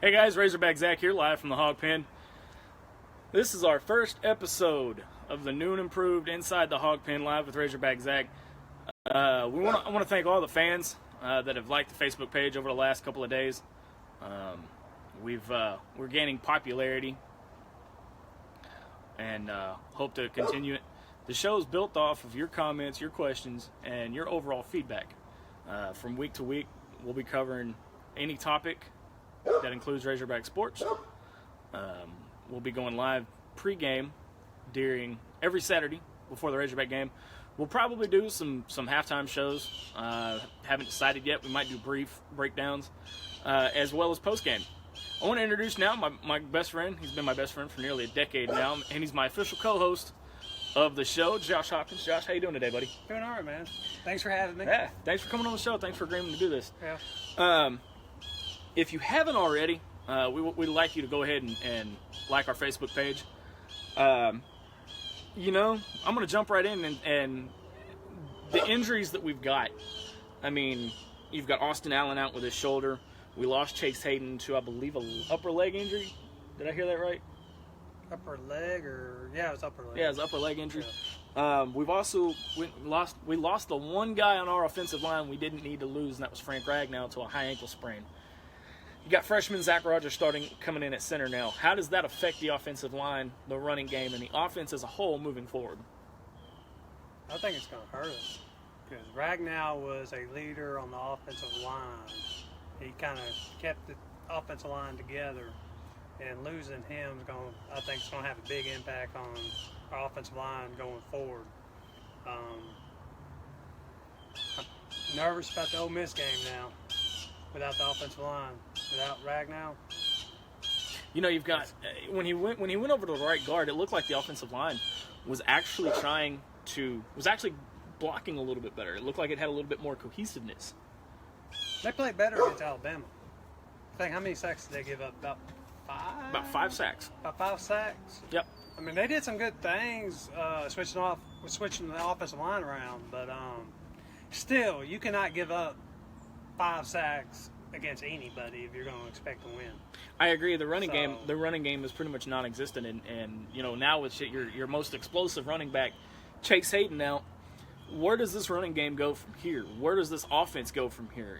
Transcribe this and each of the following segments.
Hey guys, Razorback Zach here, live from the Hog Pen. This is our first episode of the new and improved Inside the Hog Pen live with Razorback Zach. I want to thank all the fans that have liked the Facebook page over the last couple of days. We're gaining popularity and hope to continue it. The show is built off of your comments, your questions, and your overall feedback. From week to week, we'll be covering any topic that includes Razorback sports. We'll be going live pre-game during every Saturday before the Razorback game. We'll probably do some halftime shows. Haven't decided yet. We might do brief breakdowns as well as post-game. I want to introduce now my best friend. He's been my best friend for nearly a decade now, and he's my official co-host of the show, Josh Hopkins. Josh, how you doing today, buddy? Doing all right, man. Thanks for having me. Yeah, thanks for coming on the show. Thanks for agreeing to do this. Yeah. If you haven't already, we'd like you to go ahead and like our Facebook page. I'm going to jump right in and the injuries that we've got. I mean, you've got Austin Allen out with his shoulder. We lost Chase Hayden to, I believe, an upper leg injury. Did I hear that right? Upper leg, yeah, it was upper leg. Yeah, it was upper leg injury. Yeah. We've also we lost the one guy on our offensive line we didn't need to lose, and that was Frank Ragnow to a high ankle sprain. You got freshman Zach Rogers coming in at center now. How does that affect the offensive line, the running game, and the offense as a whole moving forward? I think it's going to hurt us because Ragnow was a leader on the offensive line. He kind of kept the offensive line together, and losing him I think it's going to have a big impact on our offensive line going forward. I'm nervous about the Ole Miss game now. Without the offensive line, without Ragnow. You've got when he went over to the right guard, it looked like the offensive line was actually blocking a little bit better. It looked like it had a little bit more cohesiveness. They played better against Alabama. I think how many sacks did they give up? About 5? About 5 sacks. About 5 sacks. Yep. I mean, they did some good things switching the offensive line around, but still, you cannot give up 5 sacks against anybody if you're going to expect to win. I agree. The running game is pretty much non-existent, and now with your most explosive running back, Chase Hayden. Now, where does this running game go from here? Where does this offense go from here?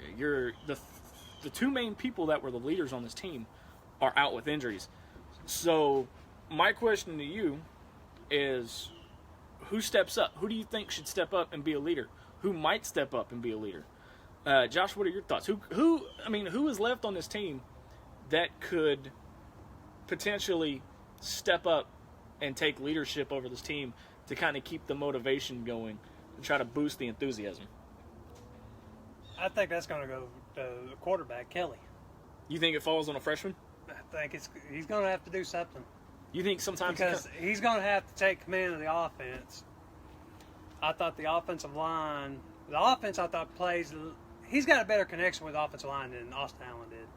The two main people that were the leaders on this team are out with injuries. So, my question to you is, who steps up? Who do you think should step up and be a leader? Who might step up and be a leader? Josh, what are your thoughts? Who is left on this team that could potentially step up and take leadership over this team to kind of keep the motivation going and try to boost the enthusiasm? I think that's going to go to the quarterback, Kelly. You think it falls on a freshman? I think he's going to have to do something. You think sometimes because he's going to have to take command of the offense. I thought the offensive line, I thought plays. He's got a better connection with the offensive line than Austin Allen did.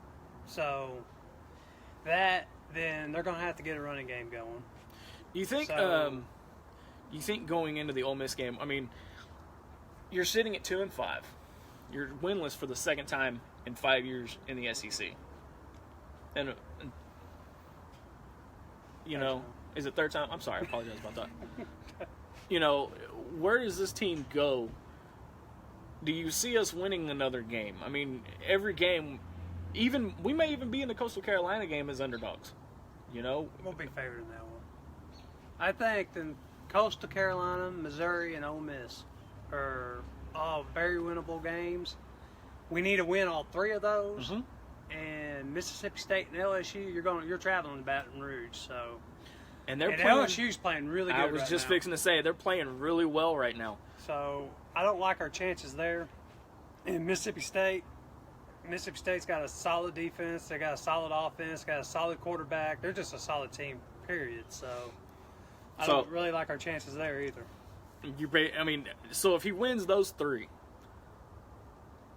So, then they're going to have to get a running game going. You think going into the Ole Miss game, I mean, you're sitting at 2-5. You're winless for the second time in 5 years in the SEC. And is it third time? I'm sorry, I apologize about that. Where does this team go? Do you see us winning another game? I mean, every game, we may even be in the Coastal Carolina game as underdogs. We'll be favored in that one. I think the Coastal Carolina, Missouri, and Ole Miss are all very winnable games. We need to win all 3 of those. Mm-hmm. And Mississippi State and LSU, you're traveling to Baton Rouge, so. And LSU's playing really good. I was just fixing to say they're playing really well right now. So I don't like our chances there. In Mississippi State's got a solid defense. They got a solid offense. Got a solid quarterback. They're just a solid team, period. So I don't really like our chances there either. So if he wins those 3,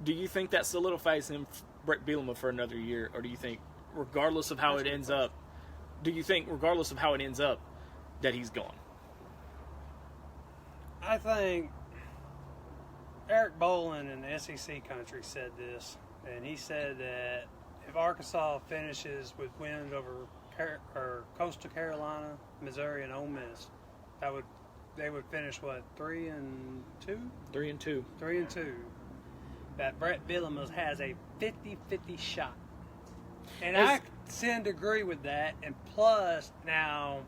do you think that solidifies him, Brett Bielema, for another year, or do you think, regardless of how it ends up, that he's gone? I think Eric Bolin in the SEC country said this, and he said that if Arkansas finishes with wins over Coastal Carolina, Missouri, and Ole Miss, they would finish what, 3-2? 3-2. 3-2. That Brett Bielema has a 50-50 shot. And I tend to agree with that. And plus, now,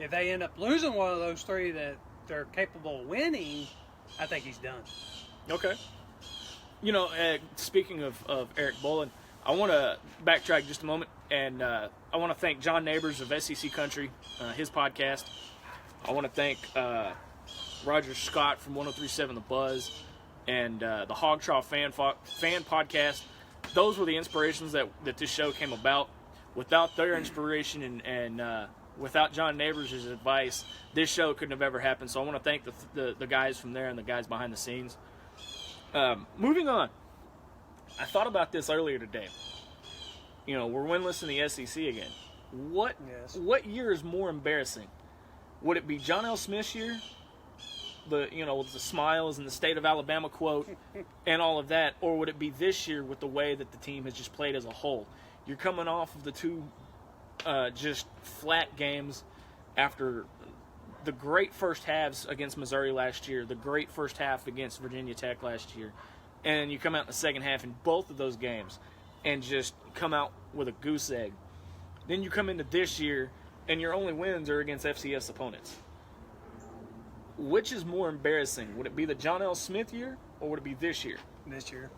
if they end up losing one of those three that they're capable of winning, I think he's done. Okay. You know, speaking of Eric Bolin, I want to backtrack just a moment, and I want to thank John Neighbors of SEC Country, his podcast. I want to thank Roger Scott from 103.7 The Buzz and the Hog Trough fan podcast. Those were the inspirations that this show came about. Without their inspiration and without John Neighbors' advice, this show couldn't have ever happened. So I want to thank the guys from there and the guys behind the scenes. Moving on. I thought about this earlier today. You know, we're winless in the SEC again. What year is more embarrassing? Would it be John L. Smith's year? With the smiles and the state of Alabama quote and all of that, or would it be this year with the way that the team has just played as a whole? You're coming off of the two just flat games after the great first halves against Missouri last year, the great first half against Virginia Tech last year, and you come out in the second half in both of those games and just come out with a goose egg. Then you come into this year and your only wins are against FCS opponents. Which is more embarrassing? Would it be the John L. Smith year or would it be this year? This year.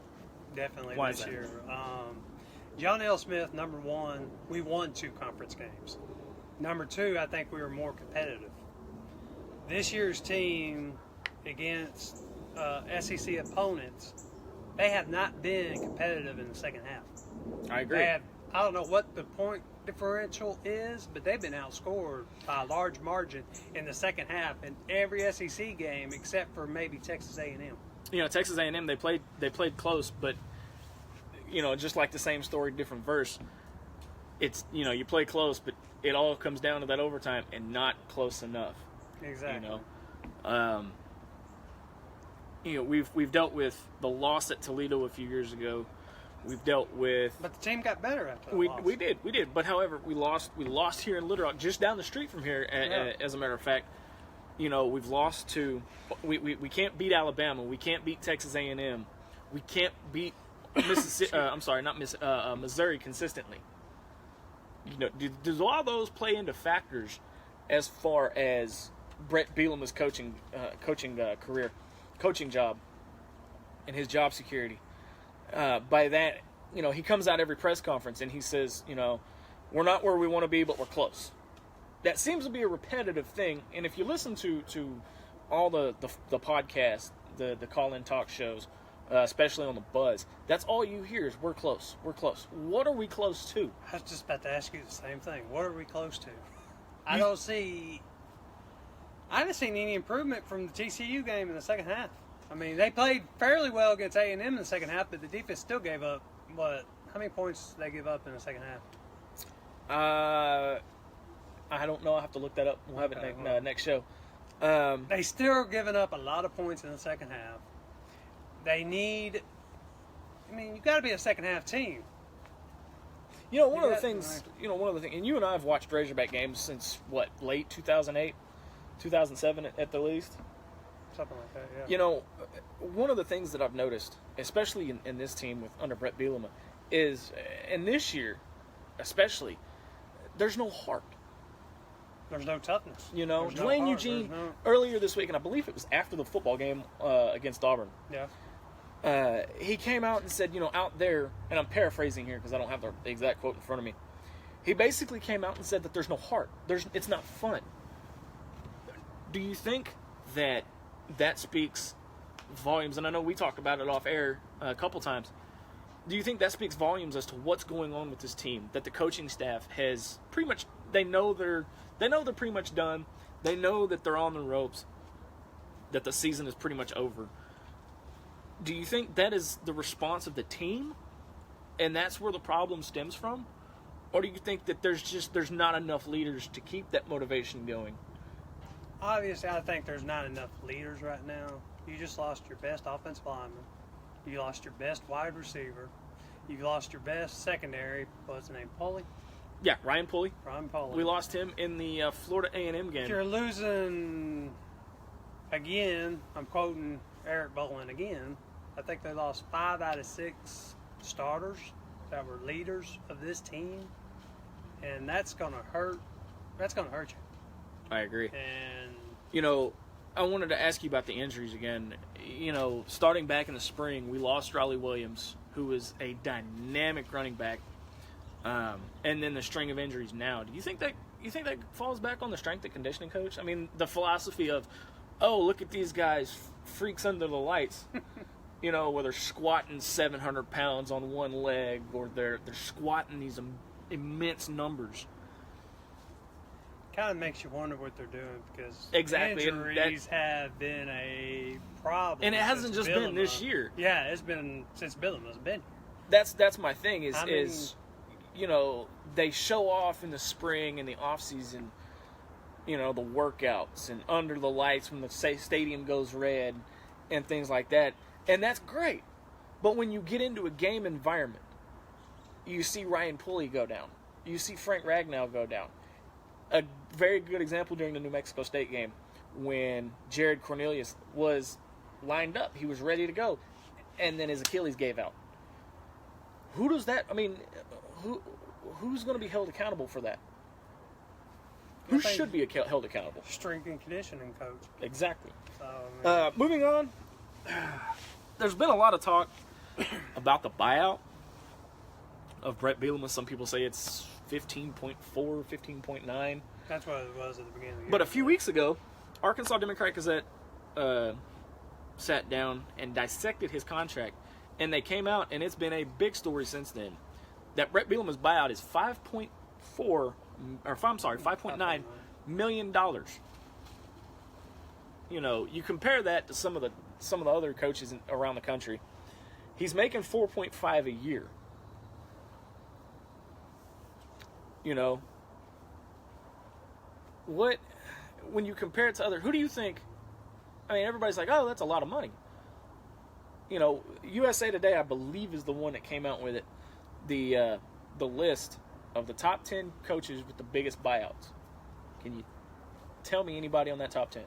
Definitely Why this is that? year. John L. Smith, number one, we won 2 conference games. Number 2, I think we were more competitive. This year's team against SEC opponents, they have not been competitive in the second half. I agree. I don't know what the point differential is, but they've been outscored by a large margin in the second half in every SEC game except for maybe Texas A&M. You know, Texas A&M, they played close, but just like the same story, different verse. It's you play close, but it all comes down to that overtime and not close enough. Exactly. We've dealt with the loss at Toledo a few years ago. We've dealt with, but the team got better after the loss. We did. But however, we lost here in Little Rock, just down the street from here. As a matter of fact, we've lost to. We can't beat Alabama. We can't beat Texas A&M. We can't beat Mississippi. Missouri consistently. Does all those play into factors as far as Brett Bielema's coaching career, coaching job, and his job security? By that, he comes out every press conference and he says, we're not where we want to be, but we're close. That seems to be a repetitive thing. And if you listen to all the podcasts, the call-in talk shows, especially on the Buzz, that's all you hear is we're close. We're close. What are we close to? I was just about to ask you the same thing. What are we close to? I haven't seen any improvement from the TCU game in the second half. I mean, they played fairly well against A&M in the second half, but the defense still gave up, how many points did they give up in the second half? I don't know. I'll have to look that up. We'll have it next show. They still are giving up a lot of points in the second half. You got to be a second half team. One of the things, and you and I have watched Razorback games since, late 2008, 2007 at the least? Something like that, yeah. One of the things that I've noticed, especially in this team under Brett Bielema, is, and this year especially, there's no heart. There's no toughness. Dwayne Eugene, earlier this week, and I believe it was after the football game against Auburn, he came out and said, out there, and I'm paraphrasing here because I don't have the exact quote in front of me, he basically came out and said that there's no heart. It's not fun. Do you think that speaks volumes? And I know we talked about it off air a couple times. Do you think that speaks volumes as to what's going on with this team? That the coaching staff has pretty much, they know they're pretty much done. They know that they're on the ropes. That the season is pretty much over. Do you think that is the response of the team, and that's where the problem stems from? Or do you think that there's not enough leaders to keep that motivation going? Obviously, I think there's not enough leaders right now. You just lost your best offensive lineman. You lost your best wide receiver. You lost your best secondary. What's the name? Pulley? Yeah, Ryan Pulley. Ryan Pulley. We lost him in the Florida A&M game. If you're losing again, I'm quoting Eric Bolin again, I think they lost 5 out of 6 starters that were leaders of this team, and that's going to hurt. That's going to hurt you. I agree. And you know, I wanted to ask you about the injuries again. You know, starting back in the spring, we lost Raleigh Williams, who was a dynamic running back, and then the string of injuries now. Do you think that falls back on the strength and conditioning coach? I mean, the philosophy of, oh, look at these guys, freaks under the lights. You know, where they're squatting 700 pounds on one leg, or they're squatting these immense numbers. Kind of makes you wonder what they're doing, because exactly injuries have been a problem, and it hasn't just been this year. Yeah, it's been since Bielema's been here. That's my thing. Is you know, they show off in the spring and the off season. You know, the workouts and under the lights when the stadium goes red and things like that, and that's great. But when you get into a game environment, you see Ryan Pulley go down. You see Frank Ragnow go down. A very good example during the New Mexico State game when Jared Cornelius was lined up. He was ready to go, and then his Achilles gave out. Who does that? I mean, who's going to be held accountable for that? Who should be held accountable? Strength and conditioning coach. Exactly. So, moving on, there's been a lot of talk about the buyout of Brett Bielema. Some people say it's 15.4, 15.9. That's what it was at the beginning of the year. But a few weeks ago, Arkansas Democrat Gazette sat down and dissected his contract, and they came out, and it's been a big story since then, that Brett Bielema's buyout is $5.9 million. You know, you compare that to some of the other coaches around the country. He's making 4.5 a year. You know, when you compare it to other, who do you think? I mean, everybody's like, oh, that's a lot of money. You know, USA Today, I believe, is the one that came out with it, the list of the top 10 coaches with the biggest buyouts. Can you tell me anybody on that top 10?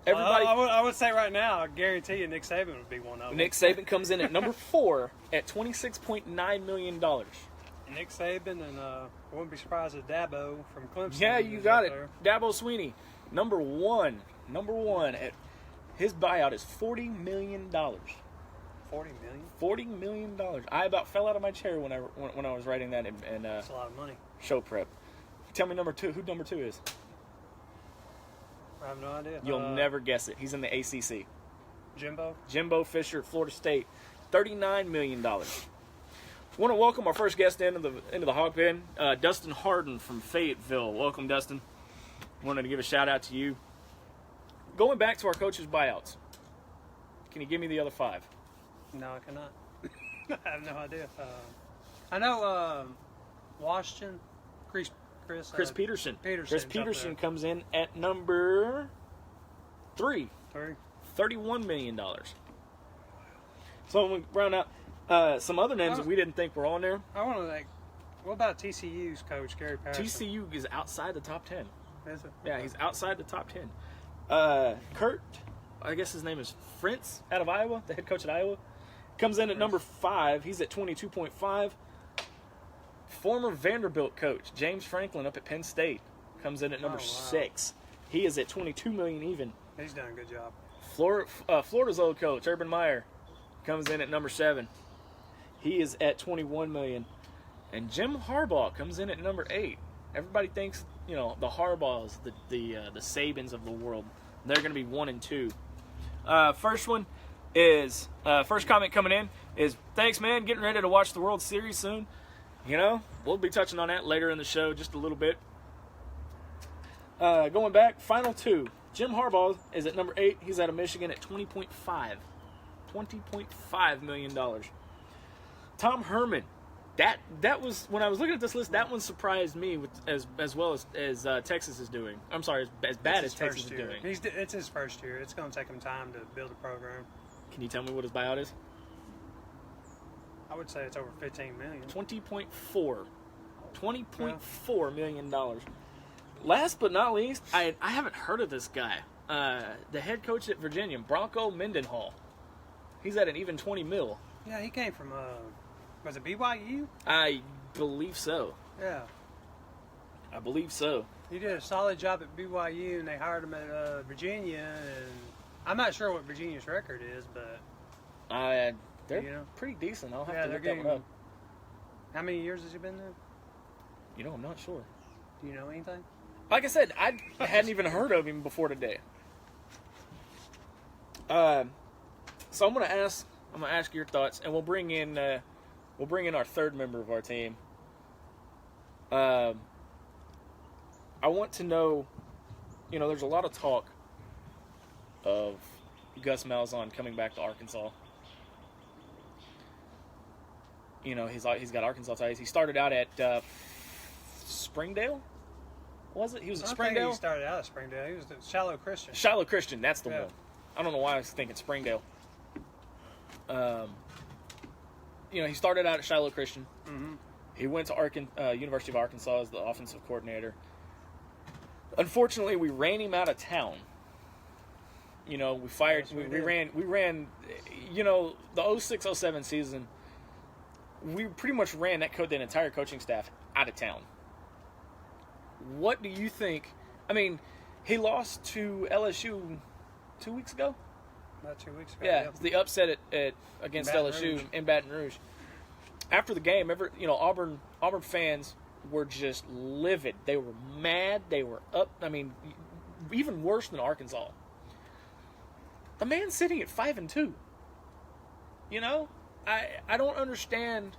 Everybody. I would say right now, I guarantee you Nick Saban would be one of them. Nick Saban comes in at number 4 at $26.9 million. Nick Saban, and I wouldn't be surprised if Dabo from Clemson. Yeah, you got it. Dabo Swinney, number one at his buyout is $40 million. $40 million? $40 million. I about fell out of my chair when I was writing that in that's a lot of money. Show prep. Tell me number 2. Who number 2 is? I have no idea. You'll never guess it. He's in the ACC. Jimbo Fisher, Florida State, $39 million. Want to welcome our first guest into the Hog Pen, Dustin Harden from Fayetteville. Welcome, Dustin. Wanted to give a shout out to you. Going back to our coaches' buyouts, can you give me the other 5? No, I cannot. I have no idea. I know Washington, Chris Peterson. Chris Peterson comes in at number 3. $31 million. So when we round out some other names that we didn't think were on there. I want to think, what about TCU's coach, Gary Patterson? TCU is outside the top 10. Is it? Yeah, he's outside the top 10. Kurt, I guess his name is Frentz, out of Iowa, the head coach at Iowa, comes in at number 5. He's at 22.5. Former Vanderbilt coach James Franklin up at Penn State comes in at number 6. He is at $22 million even. He's done a good job. Florida's old coach Urban Meyer comes in at number 7. He is at $21 million. And Jim Harbaugh comes in at number 8. Everybody thinks, you know, the Harbaughs, the Sabans of the world, they're going to be 1 and 2. First one is first comment coming in is, thanks, man. Getting ready to watch the World Series soon. You know, we'll be touching on that later in the show just a little bit. Going back, final 2. Jim Harbaugh is at number 8. He's out of Michigan at $20.5 million. Tom Herman. That was, when I was looking at this list, that one surprised me as well as Texas is doing. I'm sorry, as bad as Texas is doing. It's his first year. It's going to take him time to build a program. Can you tell me what his buyout is? I would say it's over $15 million. $20.4 million. Last but not least, I haven't heard of this guy. The head coach at Virginia, Bronco Mendenhall. He's at an even 20 mil. Yeah, he came from, was it BYU? I believe so. Yeah. I believe so. He did a solid job at BYU, and they hired him at Virginia, and I'm not sure what Virginia's record is, but... they're pretty decent. I'll have to look that one up. How many years has he been there? You know, I'm not sure. Do you know anything? Like I said, I hadn't even heard of him before today. So I'm gonna ask your thoughts, and we'll bring in our third member of our team. I want to know, there's a lot of talk of Gus Malzahn coming back to Arkansas. He's got Arkansas ties. He started out at Springdale. Was it? He was at Springdale? He started out at Springdale. He was at Shiloh Christian. Shiloh Christian, that's the one. I don't know why I was thinking Springdale. He started out at Shiloh Christian. Mm-hmm. He went to University of Arkansas as the offensive coordinator. Unfortunately, we ran him out of town. We fired. Yes, we ran. The 06-07 season. We pretty much ran that entire coaching staff out of town. What do you think? I mean, he lost to LSU 2 weeks ago. About 2 weeks ago. Yeah, the upset against LSU in Baton Rouge. After the game, Auburn Fans were just livid. They were mad. They were up. I mean, even worse than Arkansas. The man's sitting at 5-2. I don't understand.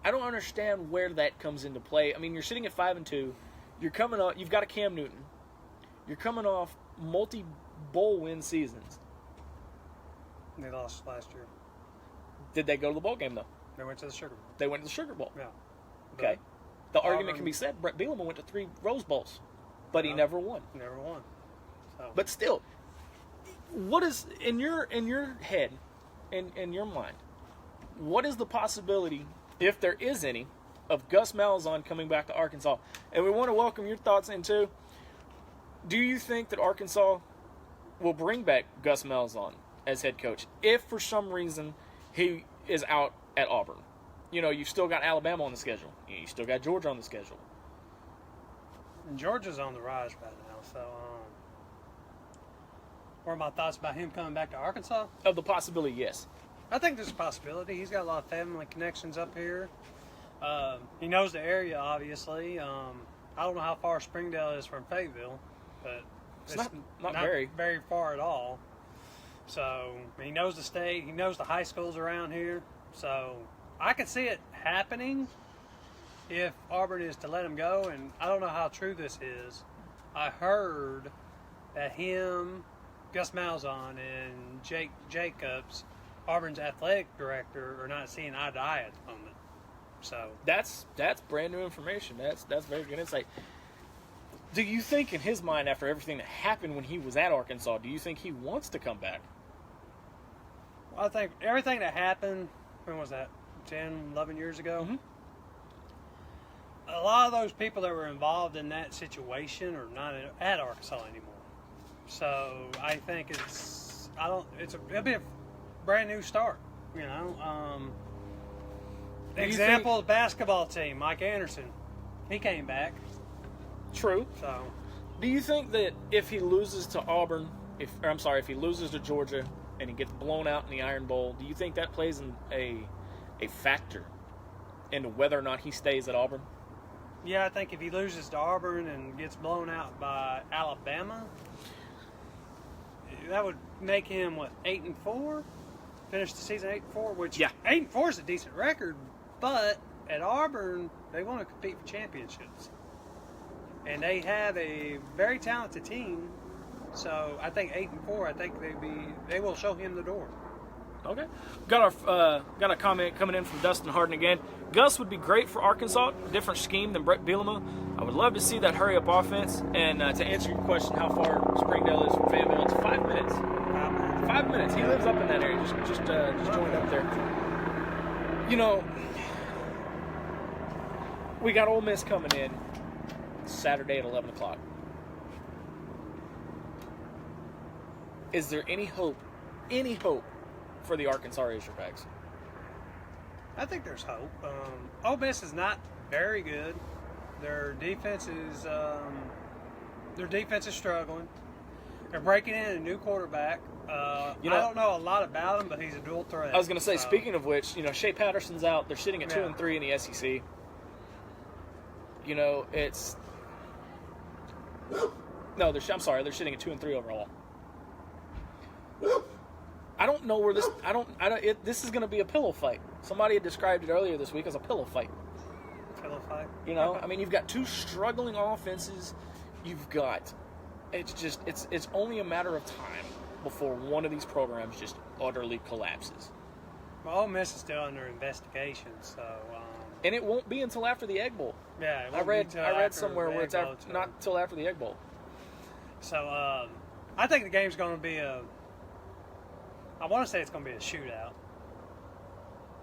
I don't understand where that comes into play. I mean, you're sitting at 5-2. You're coming off. You've got a Cam Newton. You're coming off multi-bowl win seasons. They lost last year. Did they go to the bowl game though? They went to the Sugar Bowl. They went to the Sugar Bowl. Yeah. Okay. The argument can be said. Brett Bielema went to 3 Rose Bowls, but he never won. Never won. So. But still, what is in your head, in your mind? What is the possibility, if there is any, of Gus Malzahn coming back to Arkansas? And we want to welcome your thoughts into. Do you think that Arkansas will bring back Gus Malzahn as head coach if for some reason he is out at Auburn? You've still got Alabama on the schedule. You still got Georgia on the schedule. And Georgia's on the rise right now, so what are my thoughts about him coming back to Arkansas? Of the possibility, yes. I think there's a possibility. He's got a lot of family connections up here. He knows the area, obviously. I don't know how far Springdale is from Fayetteville, but it's not very far at all. So he knows the state. He knows the high schools around here. So I could see it happening if Auburn is to let him go. And I don't know how true this is. I heard that him, Gus Malzahn, and Jake Jacobs, Auburn's athletic director, are not seeing eye to eye at the moment. So that's brand new information. That's very good insight. Do you think in his mind, after everything that happened when he was at Arkansas, do you think he wants to come back? Well, I think everything that happened, when was that, 10, 11 years ago? Mm-hmm. A lot of those people that were involved in that situation are not at Arkansas anymore. So I think it'll be a brand new start, Example, basketball team, Mike Anderson. He came back. True. So, do you think that if he loses to Auburn, if he loses to Georgia and he gets blown out in the Iron Bowl, do you think that plays in a factor into whether or not he stays at Auburn? Yeah, I think if he loses to Auburn and gets blown out by Alabama, that would make him 8-4, finish the season 8-4. Which 8-4 is a decent record, but at Auburn they want to compete for championships. And they have a very talented team, so I think 8-4. I think they will show him the door. Okay, got a comment coming in from Dustin Harden again. Gus would be great for Arkansas. Different scheme than Brett Bielema. I would love to see that hurry up offense. And to answer your question, how far Springdale is from Fayetteville, it's 5 minutes. 5 minutes. He lives up in that area. Just joined up there. You know, we got Ole Miss coming in Saturday at 11 o'clock. Is there any hope for the Arkansas Razorbacks? I think there's hope. Ole Miss is not very good. Their defense is struggling. They're breaking in a new quarterback. I don't know a lot about him, but he's a dual threat. I was going to say, speaking of which, Shea Patterson's out. They're sitting at 2-3 in the SEC. They're sitting at 2-3 overall. I don't know where this. This is going to be a pillow fight. Somebody had described it earlier this week as a pillow fight. Pillow fight. You've got two struggling offenses. It's only a matter of time before one of these programs just utterly collapses. Well, Ole Miss is still under investigation, so. And it won't be until after the Egg Bowl. Yeah, I read somewhere where it's not until after the Egg Bowl. So I think the game's going to be I want to say it's going to be a shootout.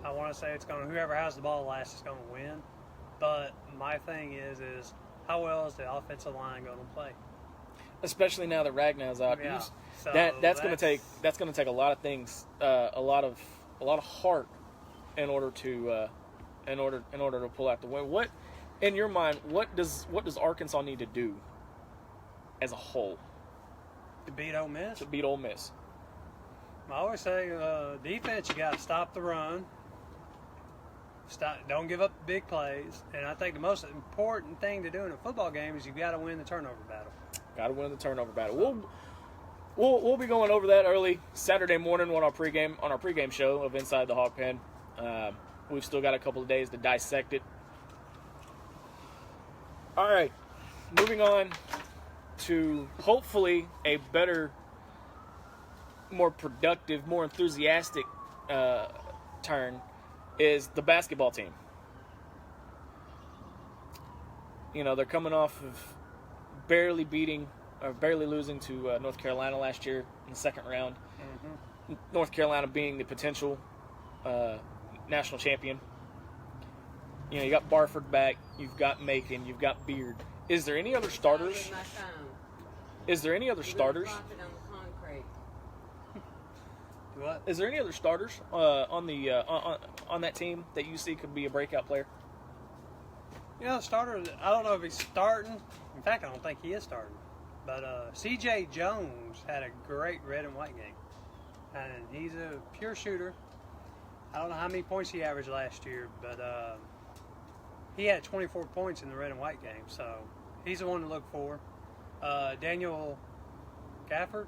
I want to say whoever has the ball last is going to win. But my thing is how well is the offensive line going to play? Especially now that Ragnow's out. Yeah. So that's going to take a lot of things, a lot of heart in order to pull out the win. What, in your mind, what does Arkansas need to do as a whole to beat Ole Miss? I always say defense, you got to stop the run. Don't give up big plays. And I think the most important thing to do in a football game is you've got to win the turnover battle. Got to win the turnover battle. We'll be going over that early Saturday morning on our pregame show of Inside the Hog Pen. We've still got a couple of days to dissect it. All right, moving on to hopefully a better, more productive, more enthusiastic turn is the basketball team. They're coming off of barely losing to North Carolina last year in the second round. Mm-hmm. North Carolina being the potential national champion. You got Barford back, you've got Macon, you've got Beard. Is there any other starters? What? Is there any other starters on that team that you see could be a breakout player? The starter, I don't know if he's starting. In fact, I don't think he is starting. But C.J. Jones had a great red and white game. And he's a pure shooter. I don't know how many points he averaged last year, but he had 24 points in the red and white game. So he's the one to look for. Daniel Gafford?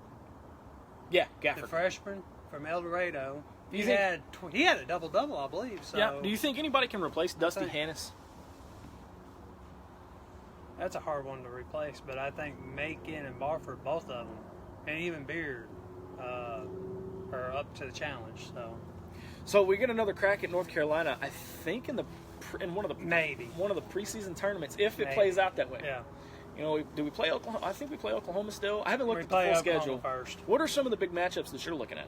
Yeah, Gafford. The freshman from El Dorado. He had a double-double, I believe. So yeah. Do you think anybody can replace Dusty Hannis? That's a hard one to replace, but I think Macon and Barford, both of them, and even Beard, are up to the challenge. So we get another crack at North Carolina. I think in one of the preseason tournaments, if it plays out that way. Yeah. Do we play Oklahoma? I think we play Oklahoma still. I haven't looked at the full schedule first. What are some of the big matchups that you're looking at?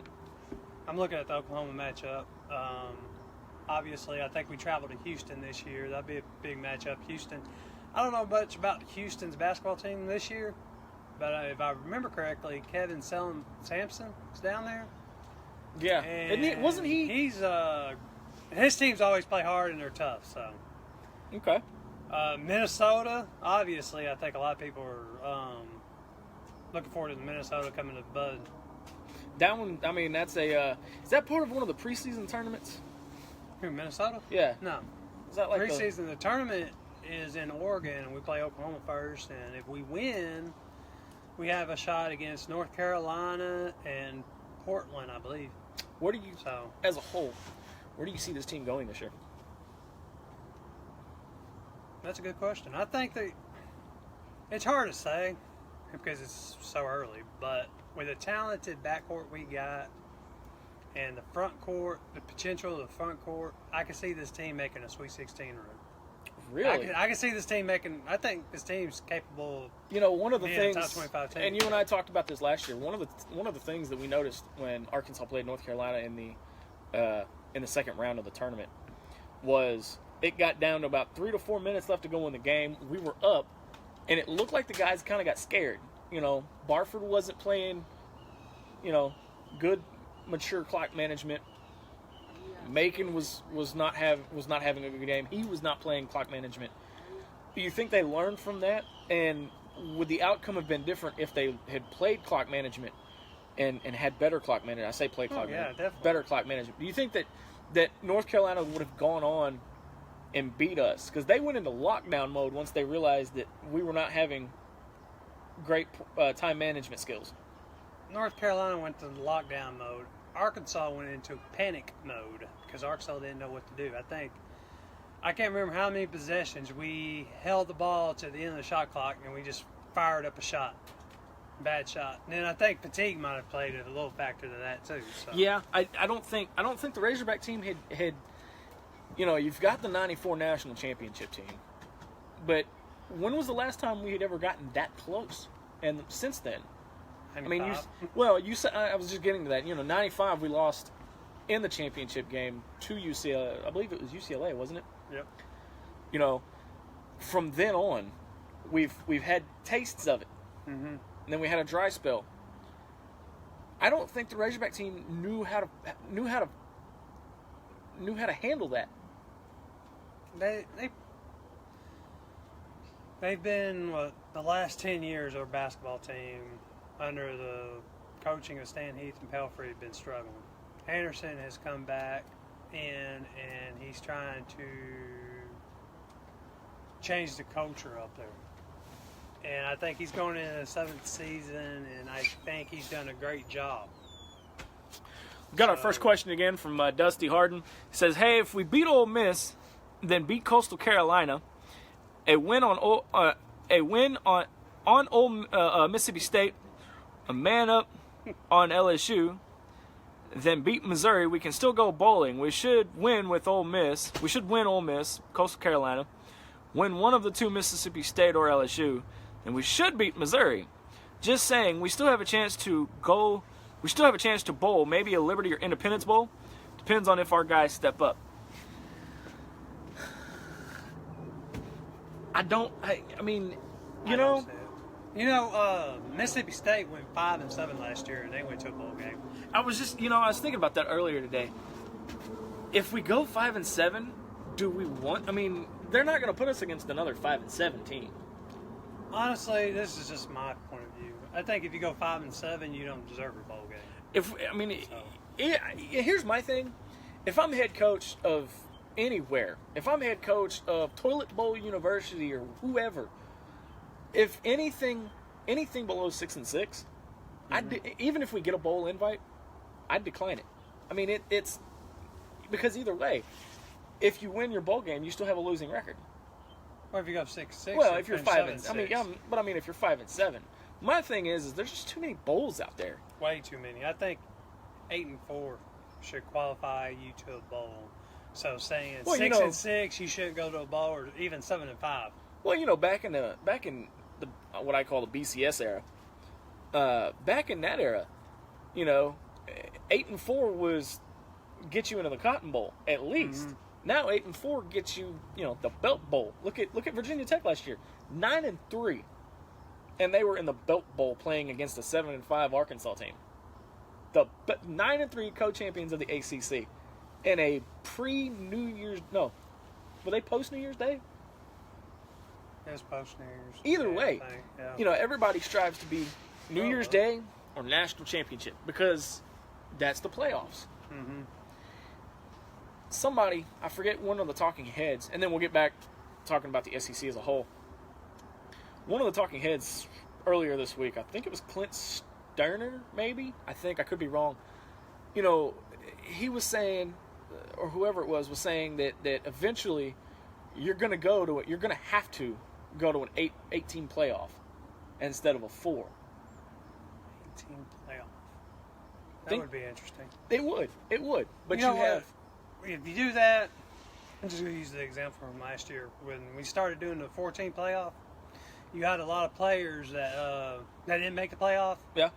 I'm looking at the Oklahoma matchup. Obviously, I think we travel to Houston this year. That'd be a big matchup. Houston. I don't know much about Houston's basketball team this year, but if I remember correctly, Kevin Sampson is down there. Yeah, wasn't he? He's his teams always play hard and they're tough. So okay. Minnesota, obviously, I think a lot of people are looking forward to Minnesota coming to Bud. That one, I mean, that's is that part of one of the preseason tournaments? Who, Minnesota? Yeah. No. Is that like preseason? The tournament is in Oregon, and we play Oklahoma first. And if we win, we have a shot against North Carolina and Portland, I believe. As a whole, where do you see this team going this year? That's a good question. I think it's hard to say because it's so early, but with the talented backcourt we got and the front court, the potential of the front court, I can see this team making a Sweet 16 run. Really? I can see this team I think this team's capable of one of the things, top 25 team. And you and I talked about this last year, one of the things that we noticed when Arkansas played North Carolina in the second round of the tournament was it got down to about 3 to 4 minutes left to go in the game. We were up, and it looked like the guys kind of got scared. Barford wasn't playing, good, mature clock management. Macon was not having a good game. He was not playing clock management. Do you think they learned from that? And would the outcome have been different if they had played clock management and had better clock management? I say play clock management. Definitely. Better clock management. Do you think that North Carolina would have gone on and beat us? Because they went into lockdown mode once they realized that we were not having great time management skills. North Carolina went to lockdown mode. Arkansas went into panic mode because Arkansas didn't know what to do. I can't remember how many possessions we held the ball to the end of the shot clock and we just fired up a shot. Bad shot. And then I think fatigue might have played a little factor to that too. So. Yeah, I don't think the Razorback team had you've got the '94 national championship team, but when was the last time we had ever gotten that close? And since then, 95. you said I was just getting to that. '95 we lost in the championship game to UCLA. I believe it was UCLA, wasn't it? Yep. From then on, we've had tastes of it. Mm-hmm. And then we had a dry spell. I don't think the Razorback team knew how to handle that. They've been the last 10 years our basketball team under the coaching of Stan Heath and Pelfrey have been struggling. Anderson has come back in and he's trying to change the culture up there. And I think he's going into the 7th season, and I think he's done a great job. Got our first question again from Dusty Harden. He says, "Hey, if we beat Ole Miss, then beat Coastal Carolina, a win on Mississippi State, a man up on LSU, then beat Missouri, we can still go bowling. We should win with Ole Miss. We should win Ole Miss, Coastal Carolina, win one of the two Mississippi State or LSU, and we should beat Missouri. Just saying, we still have a chance to go. We still have a chance to bowl, maybe a Liberty or Independence Bowl. Depends on if our guys step up." Mississippi State went 5-7 last year, and they went to a bowl game. I was thinking about that earlier today. If we go 5-7, do we want? They're not going to put us against another 5-7 team. Honestly, this is just my point of view. I think if you go 5-7, you don't deserve a bowl game. Here's my thing. If I'm head coach of anywhere, if I'm head coach of Toilet Bowl University or whoever, if anything below 6-6, even if we get a bowl invite, I'd decline it. It's because either way, if you win your bowl game, you still have a losing record. Or if you go 6-6. Well, if you're 5 7-6. if you're 5-7, my thing is there's just too many bowls out there. Way too many. I think 8-4 should qualify you to a bowl. So saying 6-6, you shouldn't go to a bowl, or even 7-5. Well, back in the what I call the BCS era, back in that era, 8-4 was get you into the Cotton Bowl at least. Mm-hmm. Now 8-4 gets you, the Belt Bowl. Look at Virginia Tech last year, 9-3, and they were in the Belt Bowl playing against a 7-5 Arkansas team. The 9-3 co-champions of the ACC, in a pre-New Year's. No, were they post New Year's Day? It was post New Year's. Either way, yeah. Everybody strives to be New Year's Day or national championship because that's the playoffs. Mm-hmm. Somebody, I forget one of the talking heads, and then we'll get back talking about the SEC as a whole. One of the talking heads earlier this week, I think it was Clint Sterner, maybe? I could be wrong. He was saying, or whoever it was saying that eventually you're going to have to go to an 8-team playoff instead of a 4. 8-team playoff. That would be interesting. It would. But if you do that, I'm just going to use the example from last year. When we started doing the 14 playoff, you had a lot of players that didn't make the playoff. Yeah.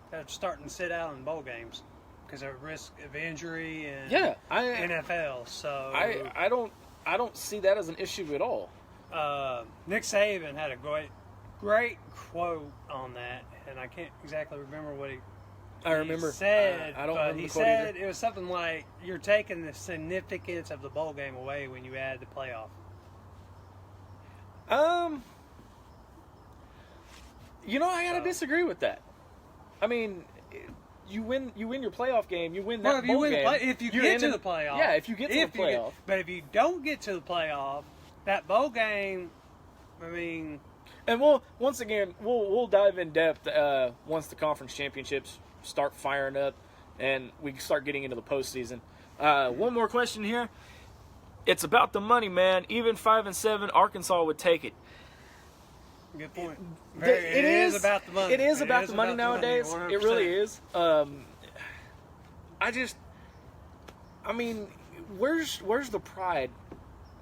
That are starting to sit out in bowl games because of risk of injury and NFL. So I don't see that as an issue at all. Nick Saban had a great quote on that, and I can't exactly remember what he said. I don't but remember he the quote said either. it was something like, "You're taking the significance of the bowl game away when you add the playoff." I gotta disagree with that. I mean, you win your playoff game, you win that Well, if you bowl win game. if you get to the playoff, yeah, if you get to the playoff. But if you don't get to the playoff, that bowl game, I mean, And once again, we'll dive in depth once the conference championships start firing up and we start getting into the postseason. One more question here. It's about the money, man. Even 5-7, Arkansas would take it. good point. It is about the money. It is about the money nowadays. It really is. I mean, where's the pride?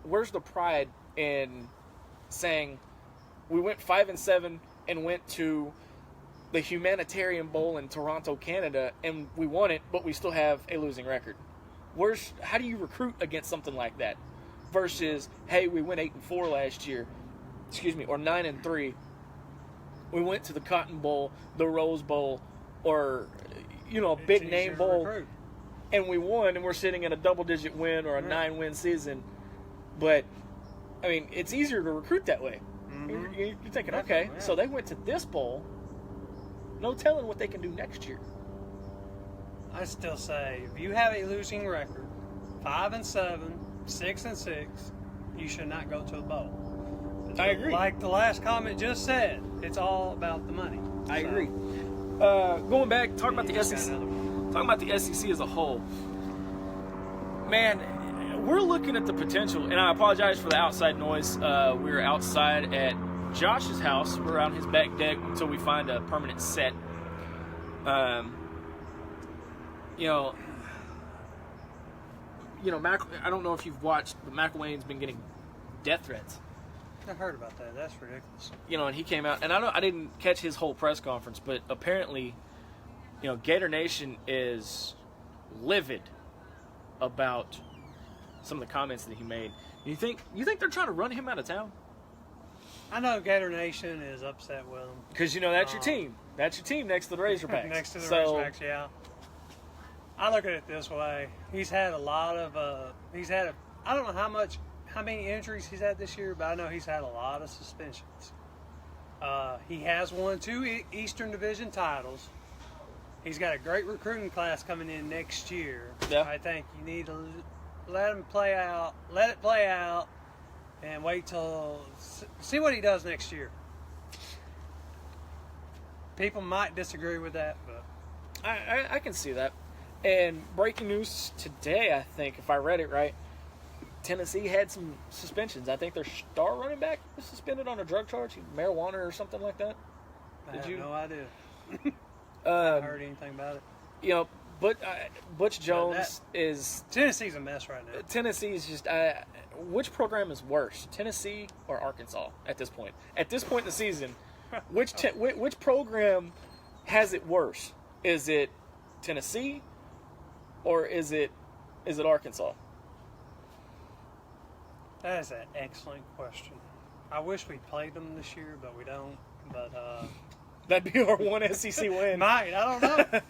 Where's the pride in saying we went 5-7 and went to the Humanitarian Bowl in Toronto, Canada, and we won it, but we still have a losing record? How do you recruit against something like that? Versus, hey, we went 8-4 last year, or 9-3. We went to the Cotton Bowl, the Rose Bowl, or a big name bowl, and we won, and we're sitting in a double-digit win or a 9-win season. But I mean, it's easier to recruit that way. Mm-hmm. You're thinking, okay, so they went to this bowl. No telling what they can do next year. I still say, if you have a losing record, 5-7, 6-6, you should not go to a bowl. I agree. Like the last comment just said, it's all about the money. I agree. Going back, talking about the SEC. SEC. Talking about the SEC as a whole. Man, we're looking at the potential, and I apologize for the outside noise. We're outside at Josh's house. We're on his back deck until we find a permanent set. I don't know if you've watched, but McElwain's been getting death threats. I heard about that. That's ridiculous. And he came out, and I didn't catch his whole press conference, but apparently, Gator Nation is livid about some of the comments that he made. You think they're trying to run him out of town? I know Gator Nation is upset with him. Because that's your team. That's your team next to the Razorbacks. Next to the Razorbacks, yeah. I look at it this way. He's had a lot of. I don't know how many injuries he's had this year, but I know he's had a lot of suspensions. He has won 2 Eastern Division titles. He's got a great recruiting class coming in next year. Yeah. I think you need to let it play out, and wait till see what he does next year. People might disagree with that, but I can see that. And breaking news today, I think, if I read it right, Tennessee had some suspensions. I think their star running back was suspended on a drug charge, marijuana or something like that. I have no idea. I haven't heard anything about it. But Butch Jones is... Tennessee's a mess right now. Tennessee is just... which program is worse, Tennessee or Arkansas at this point? At this point in the season, which program has it worse? Is it Tennessee or is it Arkansas? That is an excellent question. I wish we played them this year, but we don't. But that'd be our one SEC win. Might. I don't know.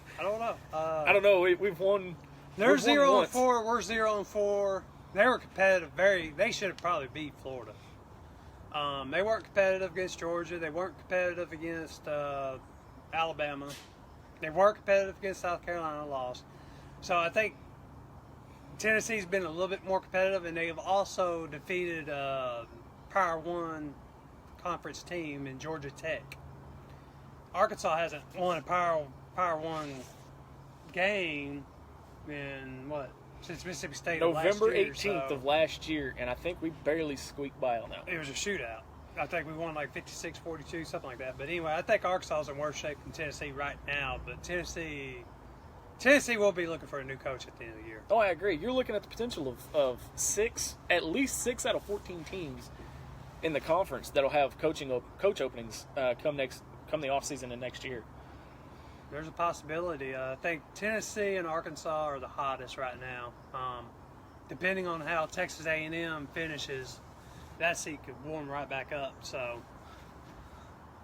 I don't know. We've won. They're 0-4. We're 0-4. They were competitive. They should have probably beat Florida. They weren't competitive against Georgia. They weren't competitive against Alabama. They weren't competitive against South Carolina. Lost. So I think Tennessee's been a little bit more competitive, and they've also defeated Power 1 conference team in Georgia Tech. Arkansas hasn't won a Power 1 game in since Mississippi State November last year, 18th of last year, and I think we barely squeaked by on that one. It was a shootout. I think we won like 56-42, something like that. But anyway, I think Arkansas is in worse shape than Tennessee right now. But Tennessee will be looking for a new coach at the end of the year. Oh, I agree. You're looking at the potential of at least 6 out of 14 teams in the conference that'll have coach openings come the offseason and next year. There's a possibility. I think Tennessee and Arkansas are the hottest right now. depending on how Texas A&M finishes, that seat could warm right back up. So,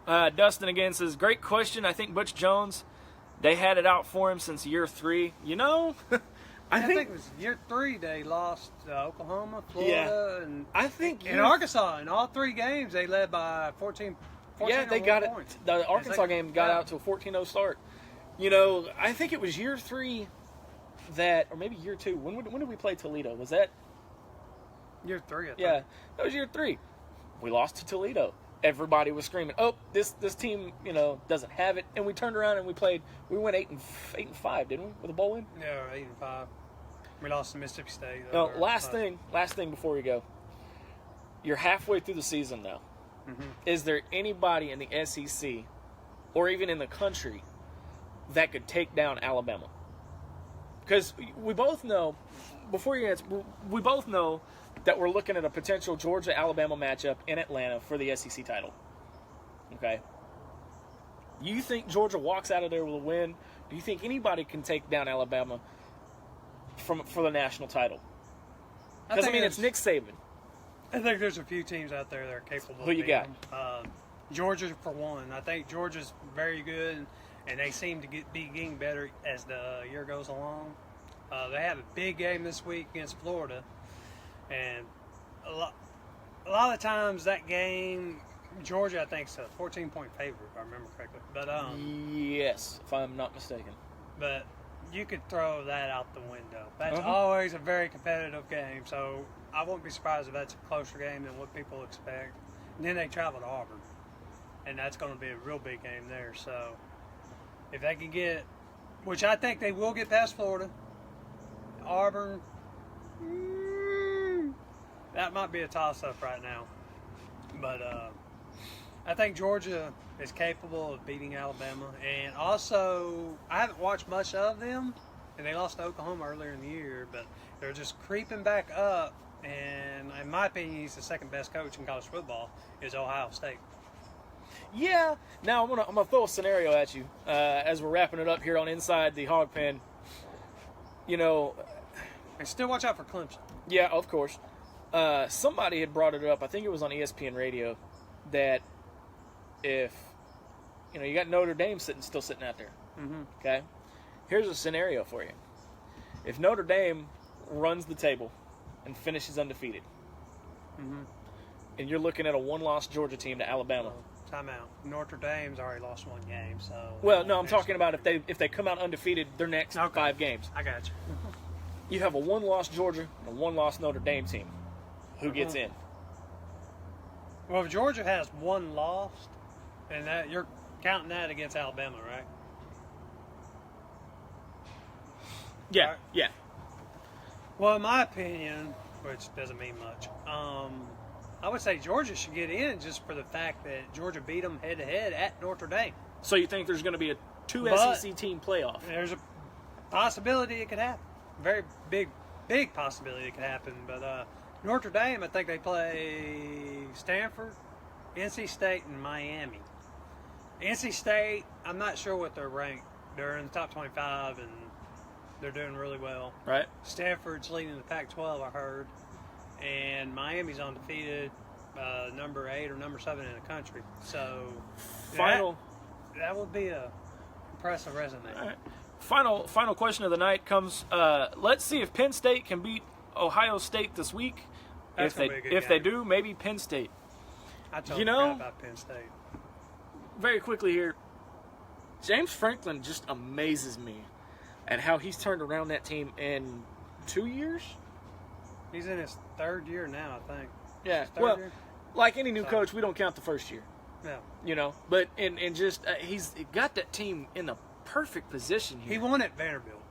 Dustin again says, great question. I think Butch Jones, they had it out for him since year 3. You know, I think it was year 3 they lost Oklahoma, Florida, and Arkansas. In all 3 games, they led by 14 yeah, they got points. it. The Arkansas game got out to a 14-0 start. You know, I think it was year 3 that, or maybe year 2. When did we play Toledo? Was that year 3? I think. Yeah, that was year 3. We lost to Toledo. Everybody was screaming, "Oh, this team, you know, doesn't have it." And we turned around and we played. We went 8-5, didn't we, with a bowl win? Yeah, 8-5. We lost to Mississippi State. No, last thing before we go. You're halfway through the season now. Mm-hmm. Is there anybody in the SEC, or even in the country, that could take down Alabama? Because we both know, before you answer, we both know that we're looking at a potential Georgia-Alabama matchup in Atlanta for the SEC title. Okay? You think Georgia walks out of there with a win? Do you think anybody can take down Alabama for the national title? Because, I mean, it's Nick Saban. I think there's a few teams out there that are capable. Who you got? Georgia, for one. I think Georgia's very good, and they seem to be getting better as the year goes along. They have a big game this week against Florida, and a lot of times that game, Georgia, I think, is a 14-point favorite, if I remember correctly. But yes, if I'm not mistaken. But you could throw that out the window. That's always a very competitive game, so I won't be surprised if that's a closer game than what people expect. And then they travel to Auburn, and that's going to be a real big game there. So if they can get, which I think they will get past Florida, Auburn, that might be a toss-up right now. But I think Georgia is capable of beating Alabama. And also, I haven't watched much of them, and they lost to Oklahoma earlier in the year, but they're just creeping back up. And in my opinion, he's the second best coach in college football, is Ohio State. Yeah. Now, I'm gonna throw a scenario at you as we're wrapping it up here on Inside the Hog Pen. You know, and still watch out for Clemson. Yeah, of course. Somebody had brought it up, I think it was on ESPN Radio, that if, you know, you got Notre Dame still sitting out there, okay? Here's a scenario for you. If Notre Dame runs the table and finishes undefeated, and you're looking at a one-loss Georgia team to Alabama. Time out. Notre Dame's already lost 1 game, so. Well, no, I'm talking about if they come out undefeated their next 5 games. I got you. You have a one-loss Georgia and a one-loss Notre Dame team. Who gets in? Well, if Georgia has 1 loss, and that you're counting that against Alabama, right? Yeah, right. Yeah. Well, in my opinion, which doesn't mean much, I would say Georgia should get in just for the fact that Georgia beat them head-to-head at Notre Dame. So you think there's going to be a 2 SEC team playoff? There's a possibility it could happen. Very big possibility it could happen. But Notre Dame, I think they play Stanford, NC State, and Miami. NC State, I'm not sure what they're ranked. They're in the top 25, and they're doing really well. Right. Stanford's leading the Pac-12, I heard. And Miami's undefeated, number 8 or number 7 in the country. So that would be a impressive resume. All right. Final question of the night comes. Let's see if Penn State can beat Ohio State this week. That's if they do, maybe Penn State. I totally forgot about Penn State. Very quickly here, James Franklin just amazes me at how he's turned around that team in 2 years. He's in his 3rd year now, I think. Yeah. Well, like any new coach, we don't count the first year. Yeah. You know, but and just he's got that team in the perfect position here. He won at Vanderbilt.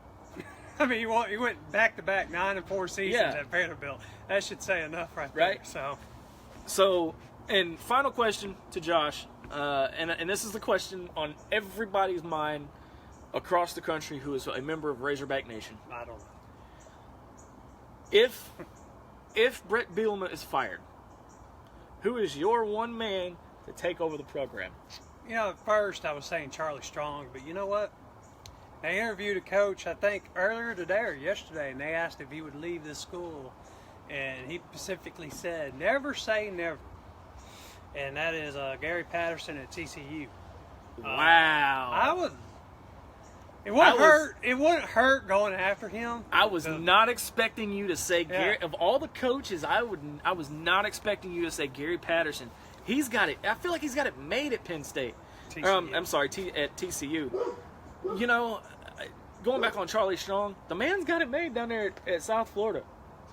I mean, he went back-to-back 9-4 seasons at Vanderbilt. That should say enough right there. So, and final question to Josh, and this is the question on everybody's mind across the country who is a member of Razorback Nation. I don't know. If Brett Bielema is fired, who is your one man to take over the program? You know, at first I was saying Charlie Strong, but you know what? They interviewed a coach, I think, earlier today or yesterday, and they asked if he would leave this school. And he specifically said, never say never. And that is Gary Patterson at TCU. Wow. It wouldn't hurt going after him. I was not expecting you to say Gary. Of all the coaches, I was not expecting you to say Gary Patterson. He's got it. I feel like he's got it made at Penn State. I'm sorry, at TCU. You know, going back on Charlie Strong, the man's got it made down there at South Florida.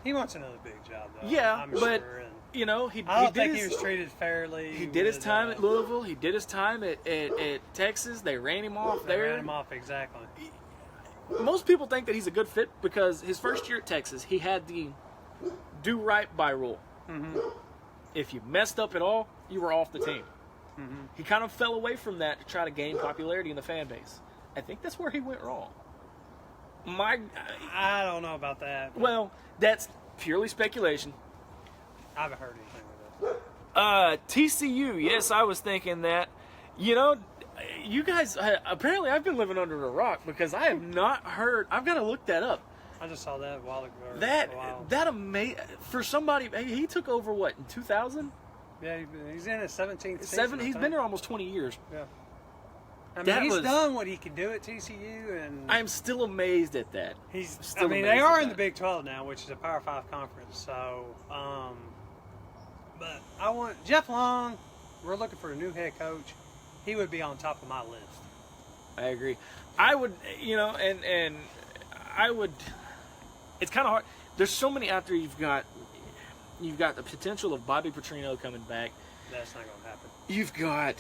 He wants another big job, though. Yeah, I'm but sure. You know, I don't think he was treated fairly. He did his time at Louisville. He did his time at Texas. They ran him off there. They ran him off, exactly. Most people think that he's a good fit because his first year at Texas, he had the do right by rule. Mm-hmm. If you messed up at all, you were off the team. Mm-hmm. He kind of fell away from that to try to gain popularity in the fan base. I think that's where he went wrong. I don't know about that. Well, that's purely speculation. I haven't heard anything with that. TCU, yes, I was thinking that. You know, you guys, apparently I've been living under a rock because I have not heard. I've got to look that up. I just saw that a while ago. That amazing for somebody. He took over what in 2000? Yeah, he's in his 17th season. He's been there almost 20 years. Yeah. I mean, he's done what he can do at TCU, and I'm still amazed at that. They are in the Big 12 now, which is a Power 5 conference. So, but I want Jeff Long. We're looking for a new head coach. He would be on top of my list. I agree. I would, you know, and I would. It's kind of hard. There's so many out there. You've got the potential of Bobby Petrino coming back. That's not going to happen. You've got.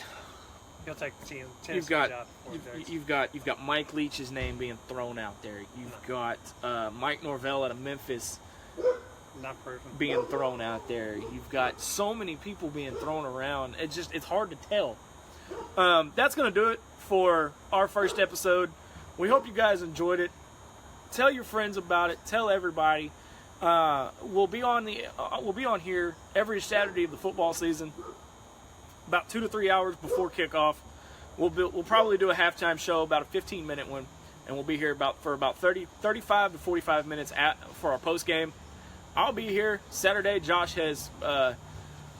He'll take the team. You've got Mike Leach's name being thrown out there. You've got Mike Norvell out of Memphis. Not proven. Being thrown out there. You've got so many people being thrown around. It's hard to tell. That's going to do it for our first episode. We hope you guys enjoyed it. Tell your friends about it. Tell everybody. We'll be on here every Saturday of the football season, about 2 to 3 hours before kickoff. We'll probably do a halftime show, about a 15-minute one, and we'll be here for about 35 to 45 minutes for our post game. I'll be here Saturday. Josh has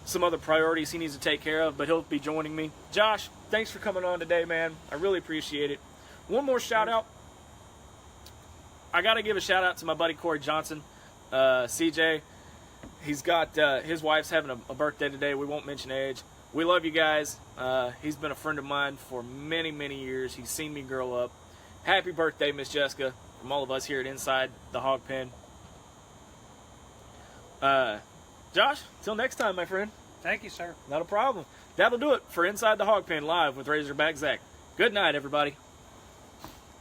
some other priorities he needs to take care of, but he'll be joining me. Josh, thanks for coming on today, man. I really appreciate it. One more shout out. I got to give a shout out to my buddy Corey Johnson, CJ. He's got his wife's having a birthday today. We won't mention age. We love you guys. He's been a friend of mine for many, many years. He's seen me grow up. Happy birthday, Miss Jessica, from all of us here at Inside the Hog Pen. Josh, till next time, my friend. Thank you, sir. Not a problem. That'll do it for Inside the Hog Pen live with Razorback Zach. Good night, everybody.